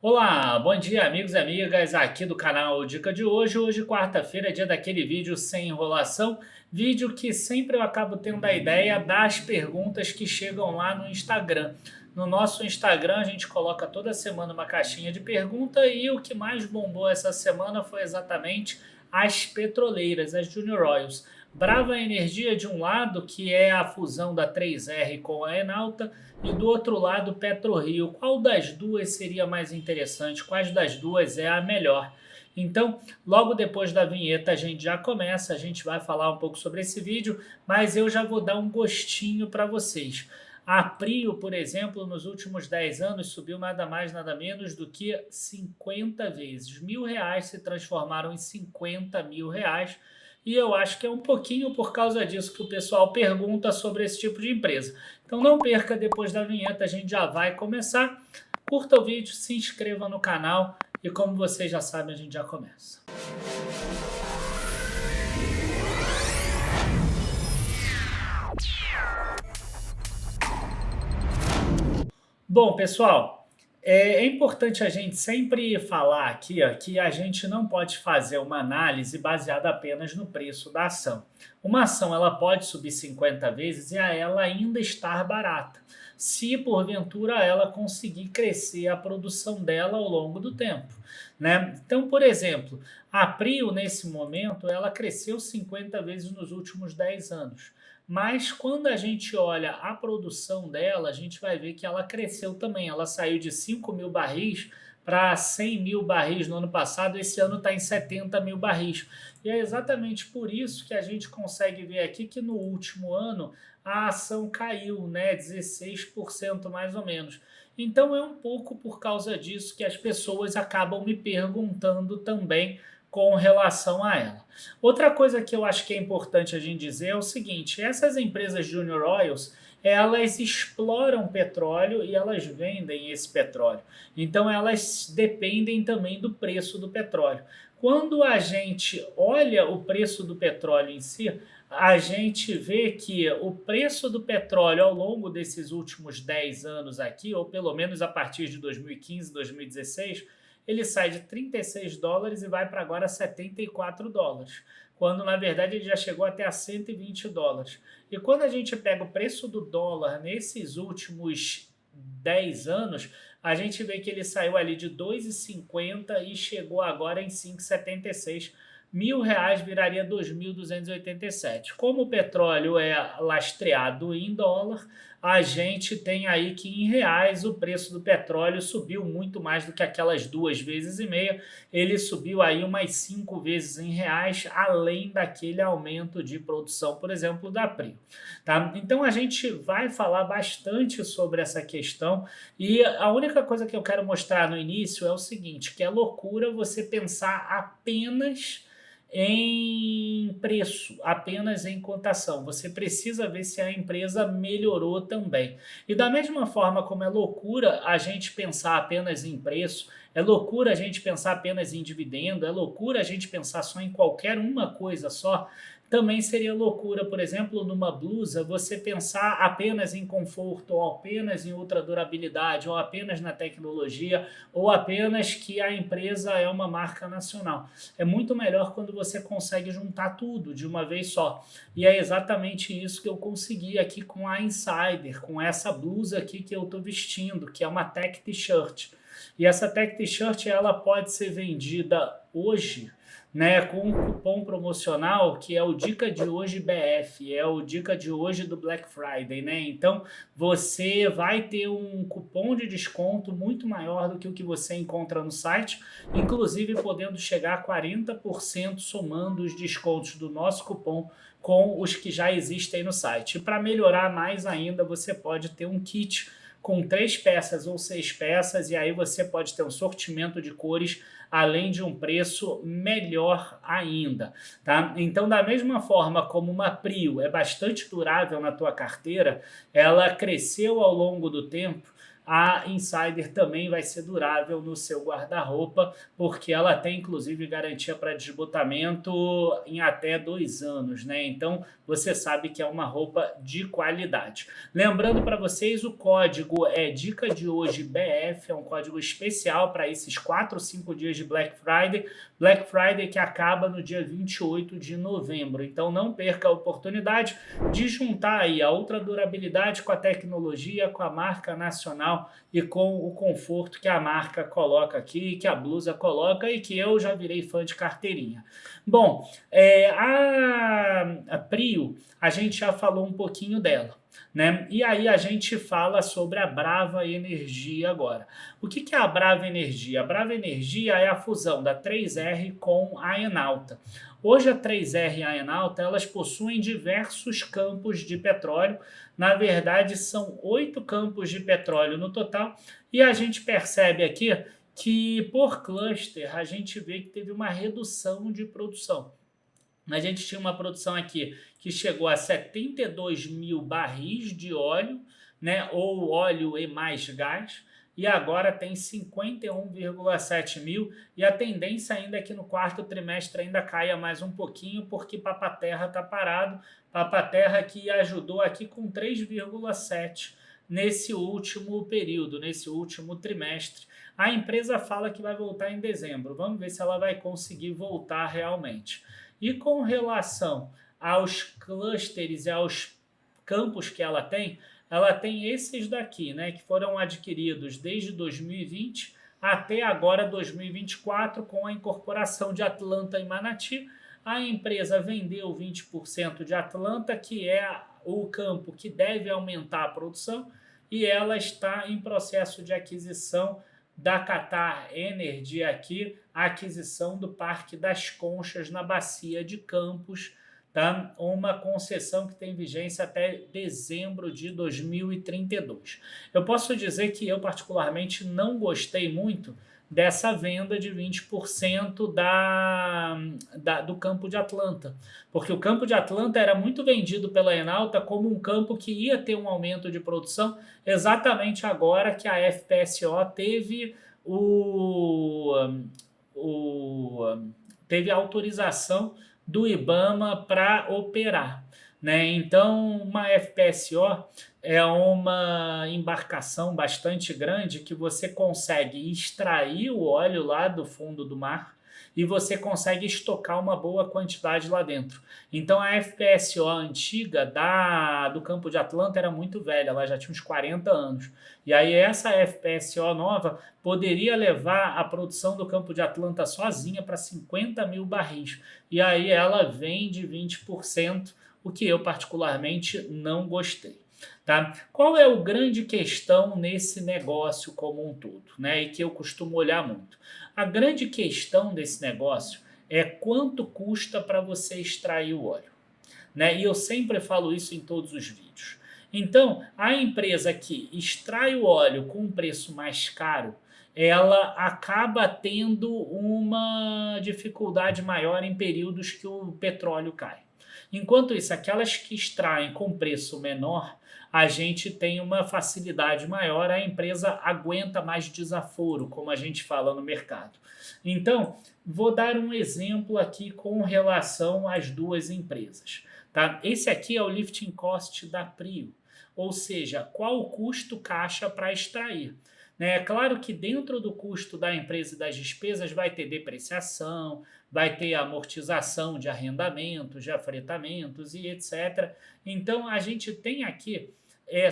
Olá, bom dia amigos e amigas aqui do canal Dica de Hoje. Hoje, quarta-feira, é dia daquele vídeo sem enrolação, vídeo que sempre eu acabo tendo a ideia das perguntas que chegam lá no Instagram. No nosso Instagram a gente coloca toda semana uma caixinha de pergunta e o que mais bombou essa semana foi exatamente as petroleiras, as Junior Oils. Brava Energia de um lado, que é a fusão da 3R com a Enalta, e do outro lado, PetroRio. Qual das duas seria mais interessante? Quais das duas é a melhor? Então, logo depois da vinheta a gente já começa, a gente vai falar um pouco sobre esse vídeo, mas eu já vou dar um gostinho para vocês. A Prio, por exemplo, nos últimos 10 anos subiu nada mais, nada menos do que 50 vezes. R$ 1.000 se transformaram em R$ 50.000. E eu acho que é um pouquinho por causa disso que o pessoal pergunta sobre esse tipo de empresa. Então não perca, depois da vinheta a gente já vai começar. Curta o vídeo, se inscreva no canal e como vocês já sabem, a gente já começa. Bom, pessoal, é importante a gente sempre falar aqui ó, que a gente não pode fazer uma análise baseada apenas no preço da ação. Uma ação ela pode subir 50 vezes e a ela ainda estar barata, se porventura ela conseguir crescer a produção dela ao longo do tempo, né? Então, por exemplo, a Prio nesse momento ela cresceu 50 vezes nos últimos 10 anos. Mas quando a gente olha a produção dela, a gente vai ver que ela cresceu também. Ela saiu de 5.000 barris para 100.000 barris no ano passado, esse ano está em 70.000 barris. E é exatamente por isso que a gente consegue ver aqui que no último ano a ação caiu, né, 16% mais ou menos. Então é um pouco por causa disso que as pessoas acabam me perguntando também com relação a ela. Outra coisa que eu acho que é importante a gente dizer é o seguinte: essas empresas Junior Oils, elas exploram petróleo e elas vendem esse petróleo. Então elas dependem também do preço do petróleo. Quando a gente olha o preço do petróleo em si, a gente vê que o preço do petróleo ao longo desses últimos 10 anos aqui, ou pelo menos a partir de 2015, 2016, ele sai de US$ 36 e vai para agora US$ 74, quando na verdade ele já chegou até a US$ 120. E quando a gente pega o preço do dólar nesses últimos 10 anos, a gente vê que ele saiu ali de 2,50 e chegou agora em 5,76. R$ 1.000 viraria 2.287. Como o petróleo é lastreado em dólar, a gente tem aí que em reais o preço do petróleo subiu muito mais do que aquelas 2,5 vezes. Ele subiu aí umas 5 vezes em reais, além daquele aumento de produção, por exemplo, da Prio. Tá? Então a gente vai falar bastante sobre essa questão e a única coisa que eu quero mostrar no início é o seguinte, que é loucura você pensar apenas em preço, apenas em cotação. Você precisa ver se a empresa melhorou também. E da mesma forma como é loucura a gente pensar apenas em preço, é loucura a gente pensar apenas em dividendo, é loucura a gente pensar só em qualquer uma coisa só, também seria loucura, por exemplo, numa blusa, você pensar apenas em conforto, ou apenas em ultra durabilidade, ou apenas na tecnologia, ou apenas que a empresa é uma marca nacional. É muito melhor quando você consegue juntar tudo de uma vez só. E é exatamente isso que eu consegui aqui com a Insider, com essa blusa aqui que eu estou vestindo, que é uma Tech T-shirt. E essa Tech T-shirt ela pode ser vendida hoje, né, com um cupom promocional que é o Dica de Hoje BF, é o Dica de Hoje do Black Friday, né? Então você vai ter um cupom de desconto muito maior do que o que você encontra no site, inclusive podendo chegar a 40% somando os descontos do nosso cupom com os que já existem no site. E para melhorar mais ainda, você pode ter um kit com 3 peças ou 6 peças, e aí você pode ter um sortimento de cores, além de um preço melhor ainda, tá? Então, da mesma forma como uma Prio é bastante durável na tua carteira, ela cresceu ao longo do tempo, a Insider também vai ser durável no seu guarda-roupa, porque ela tem inclusive garantia para desbotamento em até 2 anos, né? Então você sabe que é uma roupa de qualidade. Lembrando para vocês, o código é Dica de Hoje BF, é um código especial para esses 4 ou 5 dias de Black Friday. Black Friday que acaba no dia 28 de novembro. Então não perca a oportunidade de juntar aí a ultra durabilidade com a tecnologia, com a marca nacional e com o conforto que a marca coloca aqui, que a blusa coloca e que eu já virei fã de carteirinha. Bom, a Prio, a gente já falou um pouquinho dela, né? E aí a gente fala sobre a Brava Energia agora. O que é a Brava Energia? A Brava Energia é a fusão da 3R com a Enalta. Hoje a 3R e a Enalta, elas possuem diversos campos de petróleo. Na verdade, são 8 campos de petróleo no total. E a gente percebe aqui que por cluster a gente vê que teve uma redução de produção. A gente tinha uma produção aqui que chegou a 72 mil barris de óleo, né, ou óleo e mais gás, e agora tem 51,7 mil, e a tendência ainda é que no quarto trimestre ainda caia mais um pouquinho, porque Papa-Terra está parado, Papa-Terra que ajudou aqui com 3,7 nesse último período, nesse último trimestre. A empresa fala que vai voltar em dezembro, vamos ver se ela vai conseguir voltar realmente. E com relação aos clusters e aos campos que ela tem esses daqui, né, que foram adquiridos desde 2020 até agora 2024, com a incorporação de Atlanta e Manati. A empresa vendeu 20% de Atlanta, que é o campo que deve aumentar a produção, e ela está em processo de aquisição da Qatar Energy aqui, a aquisição do Parque das Conchas na Bacia de Campos, tá? Uma concessão que tem vigência até dezembro de 2032. Eu posso dizer que eu particularmente não gostei muito dessa venda de 20% do campo de Atlanta, porque o campo de Atlanta era muito vendido pela Enalta como um campo que ia ter um aumento de produção exatamente agora que a FPSO teve teve a autorização do IBAMA para operar, né? Então, uma FPSO é uma embarcação bastante grande que você consegue extrair o óleo lá do fundo do mar e você consegue estocar uma boa quantidade lá dentro. Então a FPSO antiga do campo de Atlanta era muito velha, ela já tinha uns 40 anos. E aí essa FPSO nova poderia levar a produção do campo de Atlanta sozinha para 50 mil barris. E aí ela vende 20%, o que eu particularmente não gostei. Tá? Qual é o grande questão nesse negócio como um todo, né? E que eu costumo olhar muito. A grande questão desse negócio é quanto custa para você extrair o óleo, né? E eu sempre falo isso em todos os vídeos. Então, a empresa que extrai o óleo com um preço mais caro, ela acaba tendo uma dificuldade maior em períodos que o petróleo cai. Enquanto isso, aquelas que extraem com preço menor, a gente tem uma facilidade maior, a empresa aguenta mais desaforo, como a gente fala no mercado. Então, vou dar um exemplo aqui com relação às duas empresas. Tá? Esse aqui é o lifting cost da Prio, ou seja, qual o custo caixa para extrair. É claro que dentro do custo da empresa e das despesas vai ter depreciação, vai ter amortização de arrendamentos, de afretamentos e etc. Então, a gente tem aqui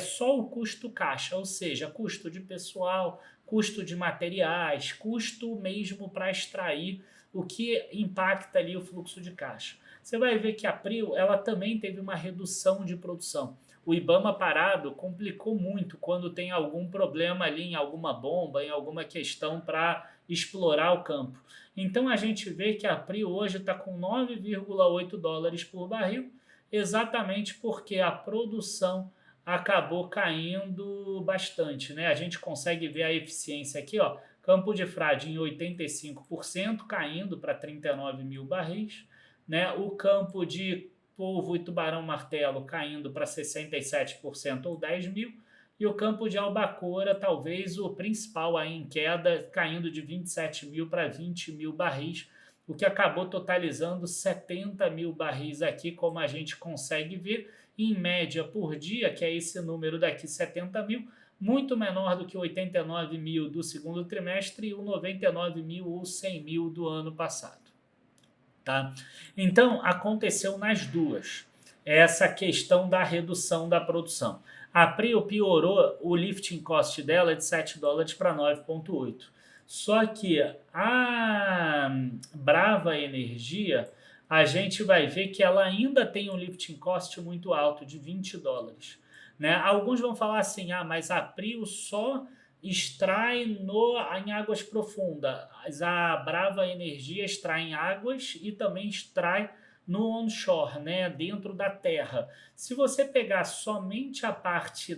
só o custo caixa, ou seja, custo de pessoal, custo de materiais, custo mesmo para extrair, o que impacta ali o fluxo de caixa. Você vai ver que a Prio ela também teve uma redução de produção. O IBAMA parado complicou muito quando tem algum problema ali em alguma bomba, em alguma questão para explorar o campo. Então a gente vê que a Prio hoje está com 9,8 dólares por barril, exatamente porque a produção acabou caindo bastante, né? A gente consegue ver a eficiência aqui, ó, campo de frade em 85%, caindo para 39 mil barris, né? O campo de polvo e tubarão-martelo caindo para 67% ou 10 mil, e o campo de Albacora, talvez o principal aí em queda, caindo de 27 mil para 20 mil barris, o que acabou totalizando 70 mil barris aqui, como a gente consegue ver, em média por dia, que é esse número daqui, 70 mil, muito menor do que 89 mil do segundo trimestre e o 99 mil ou 100 mil do ano passado. Tá? Então, aconteceu nas duas essa questão da redução da produção. A Prio piorou o lifting cost dela de $7 para 9,8. Só que a Brava Energia, a gente vai ver que ela ainda tem um lifting cost muito alto, de $20. Né? Alguns vão falar assim, mas a Prio só extrai em águas profundas. A Brava Energia extrai em águas e também extrai no onshore, né, dentro da terra. Se você pegar somente a parte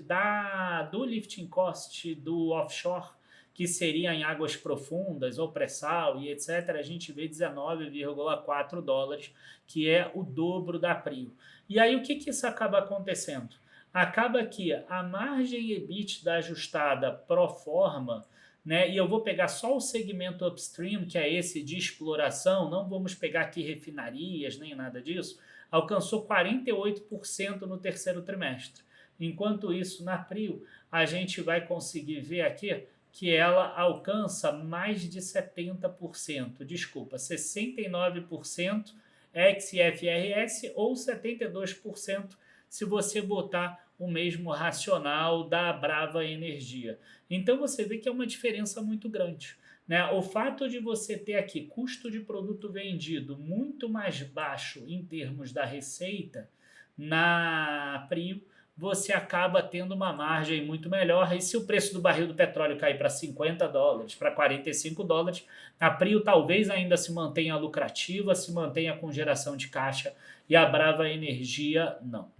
do lifting cost do offshore, que seria em águas profundas ou pré-sal e etc., a gente vê $19,4, que é o dobro da Prio. E aí o que isso acaba acontecendo? Acaba que a margem EBITDA ajustada pro forma, né, e eu vou pegar só o segmento upstream, que é esse de exploração, não vamos pegar aqui refinarias nem nada disso, alcançou 48% no terceiro trimestre. Enquanto isso, na Prio, a gente vai conseguir ver aqui que ela alcança mais de 70%, desculpa, 69% ex-IFRS ou 72% se você botar o mesmo racional da Brava Energia. Então você vê que é uma diferença muito grande. Né? O fato de você ter aqui custo de produto vendido muito mais baixo em termos da receita na Prio, você acaba tendo uma margem muito melhor. E se o preço do barril do petróleo cair para $50, para $45, a Prio talvez ainda se mantenha lucrativa, se mantenha com geração de caixa, e a Brava Energia não.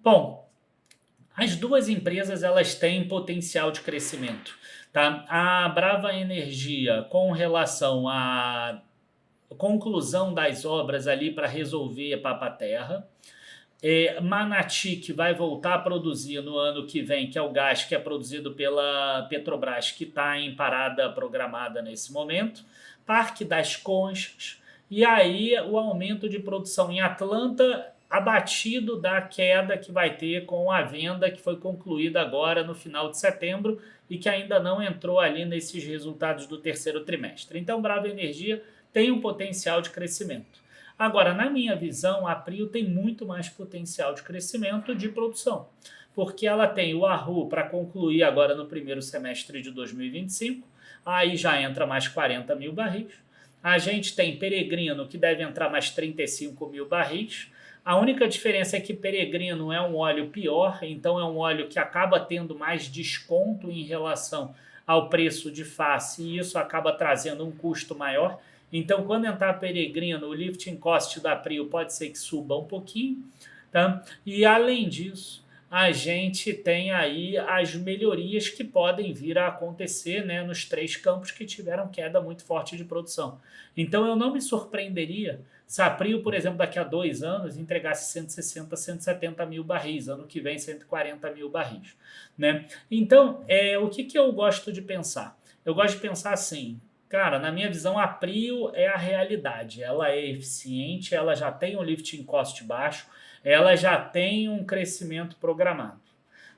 Bom, as duas empresas elas têm potencial de crescimento. Tá? A Brava Energia, com relação à conclusão das obras ali para resolver Papa-Terra, Manati, que vai voltar a produzir no ano que vem, que é o gás que é produzido pela Petrobras, que está em parada programada nesse momento, Parque das Conchas, e aí o aumento de produção em Atlanta, abatido da queda que vai ter com a venda que foi concluída agora no final de setembro e que ainda não entrou ali nesses resultados do terceiro trimestre. Então, Brava Energia tem um potencial de crescimento. Agora, na minha visão, a Prio tem muito mais potencial de crescimento de produção, porque ela tem o Wahoo para concluir agora no primeiro semestre de 2025, aí já entra mais 40 mil barris. A gente tem Peregrino, que deve entrar mais 35 mil barris. A única diferença é que Peregrino é um óleo pior, então é um óleo que acaba tendo mais desconto em relação ao preço de face, e isso acaba trazendo um custo maior. Então, quando entrar Peregrino, o lifting cost da Prio pode ser que suba um pouquinho. Tá? E, além disso, a gente tem aí as melhorias que podem vir a acontecer, né, nos 3 campos que tiveram queda muito forte de produção. Então, eu não me surpreenderia se a Prio, por exemplo, daqui a 2 anos, entregasse 160, 170 mil barris, ano que vem 140 mil barris. Né? Então, o que eu gosto de pensar? Eu gosto de pensar assim, cara, na minha visão, a Prio é a realidade. Ela é eficiente, ela já tem um lifting cost baixo, ela já tem um crescimento programado.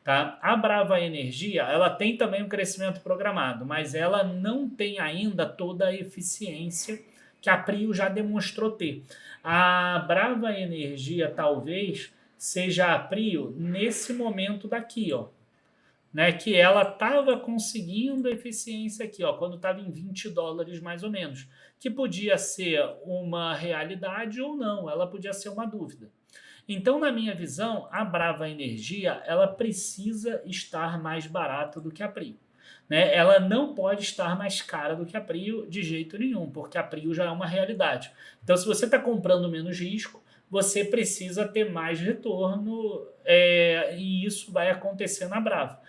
Tá? A Brava Energia, ela tem também um crescimento programado, mas ela não tem ainda toda a eficiência que a Prio já demonstrou ter. A Brava Energia talvez seja a Prio nesse momento daqui, ó. Né, que ela estava conseguindo eficiência aqui, ó, quando estava em $20 mais ou menos, que podia ser uma realidade ou não, ela podia ser uma dúvida. Então, na minha visão, a Brava Energia ela precisa estar mais barata do que a Prio. Né? Ela não pode estar mais cara do que a Prio de jeito nenhum, porque a Prio já é uma realidade. Então, se você está comprando menos risco, você precisa ter mais retorno, e isso vai acontecer na Brava.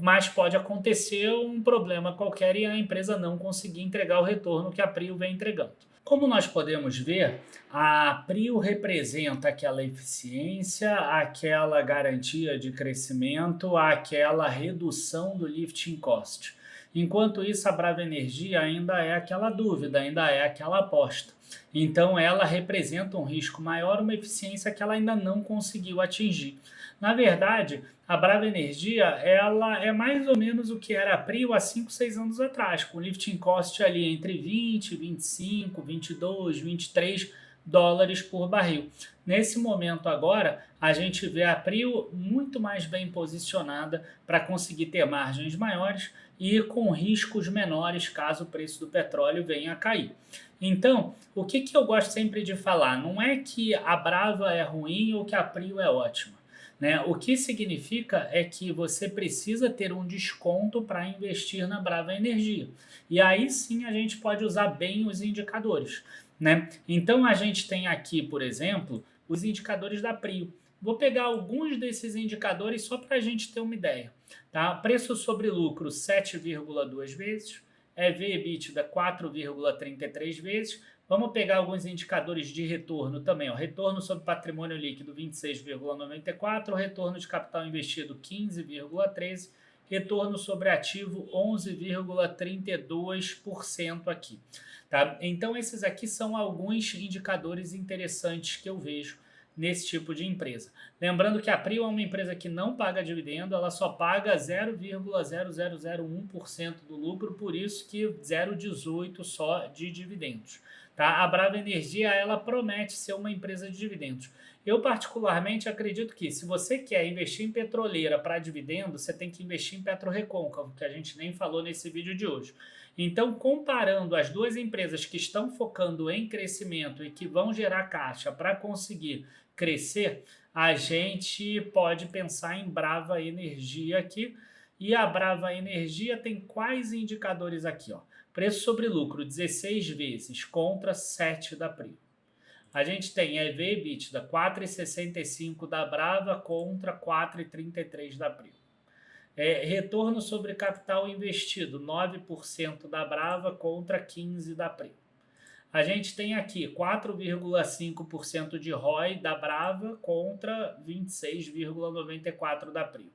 mas pode acontecer um problema qualquer e a empresa não conseguir entregar o retorno que a Prio vem entregando. Como nós podemos ver, a Prio representa aquela eficiência, aquela garantia de crescimento, aquela redução do lifting cost. Enquanto isso, a Brava Energia ainda é aquela dúvida, ainda é aquela aposta. Então, ela representa um risco maior, uma eficiência que ela ainda não conseguiu atingir. Na verdade, a Brava Energia ela é mais ou menos o que era a Prio há 5, 6 anos atrás, com lifting cost ali entre 20, 25, 22, 23 dólares por barril. Nesse momento agora, a gente vê a Prio muito mais bem posicionada para conseguir ter margens maiores e com riscos menores caso o preço do petróleo venha a cair. Então, o que eu gosto sempre de falar? Não é que a Brava é ruim ou que a Prio é ótima. Né? O que significa é que você precisa ter um desconto para investir na Brava Energia. E aí sim a gente pode usar bem os indicadores. Né? Então a gente tem aqui, por exemplo, os indicadores da Prio. Vou pegar alguns desses indicadores só para a gente ter uma ideia. Tá? Preço sobre lucro 7,2 vezes, EV/EBITDA 4,33 vezes. Vamos pegar alguns indicadores de retorno também. Ó. Retorno sobre patrimônio líquido 26,94, retorno de capital investido 15,13, retorno sobre ativo 11,32% aqui. Tá? Então esses aqui são alguns indicadores interessantes que eu vejo nesse tipo de empresa. Lembrando que a Prio é uma empresa que não paga dividendo, ela só paga 0,0001% do lucro, por isso que 0,18% só de dividendos. Tá? A Brava Energia ela promete ser uma empresa de dividendos. Eu particularmente acredito que se você quer investir em petroleira para dividendo, você tem que investir em PetroRecôncavo, que a gente nem falou nesse vídeo de hoje. Então, comparando as duas empresas que estão focando em crescimento e que vão gerar caixa para conseguir crescer, a gente pode pensar em Brava Energia aqui. E a Brava Energia tem quais indicadores aqui? Ó? Preço sobre lucro 16 vezes contra 7 da Prio. A gente tem EV/EBITDA 4,65 da Brava contra 4,33 da Prio. Retorno sobre capital investido 9% da Brava contra 15% da Prio. A gente tem aqui 4,5% de ROI da Brava contra 26,94% da Prio.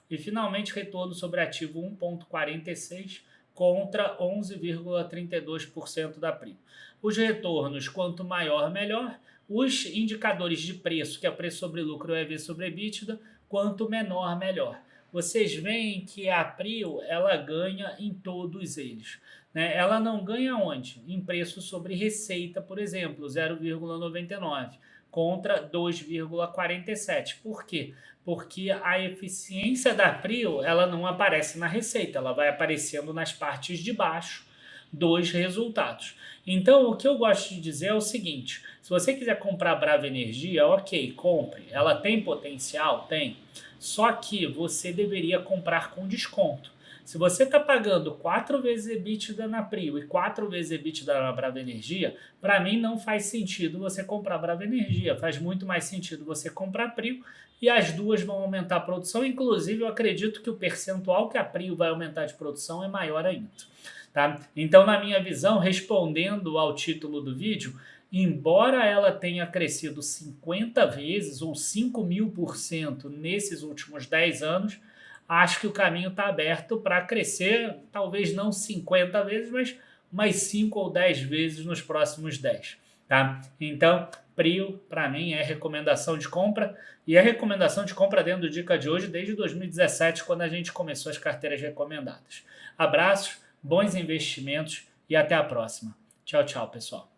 E finalmente retorno sobre ativo 1,46% contra 11,32% da Prio. Os retornos, quanto maior, melhor. Os indicadores de preço, que é preço sobre lucro e EV sobre EBITDA, quanto menor, melhor. Vocês veem que a Prio ela ganha em todos eles. Né? Ela não ganha onde? Em preço sobre receita, por exemplo, 0,99 contra 2,47. Por quê? Porque a eficiência da Prio ela não aparece na receita, ela vai aparecendo nas partes de baixo dos resultados. Então, o que eu gosto de dizer é o seguinte, se você quiser comprar Brava Energia, ok, compre. Ela tem potencial? Tem. Só que você deveria comprar com desconto. Se você está pagando 4 vezes EBITDA na Prio e 4 vezes EBITDA na Brava Energia, para mim não faz sentido você comprar Brava Energia. Faz muito mais sentido você comprar Prio e as duas vão aumentar a produção. Inclusive, eu acredito que o percentual que a Prio vai aumentar de produção é maior ainda. Tá? Então, na minha visão, respondendo ao título do vídeo, embora ela tenha crescido 50 vezes ou 5.000% nesses últimos 10 anos, acho que o caminho está aberto para crescer, talvez não 50 vezes, mas mais 5 ou 10 vezes nos próximos 10. Tá? Então, Prio, para mim, é recomendação de compra, e é recomendação de compra dentro do Dica de hoje desde 2017, quando a gente começou as carteiras recomendadas. Abraços, bons investimentos e até a próxima. Tchau, tchau, pessoal.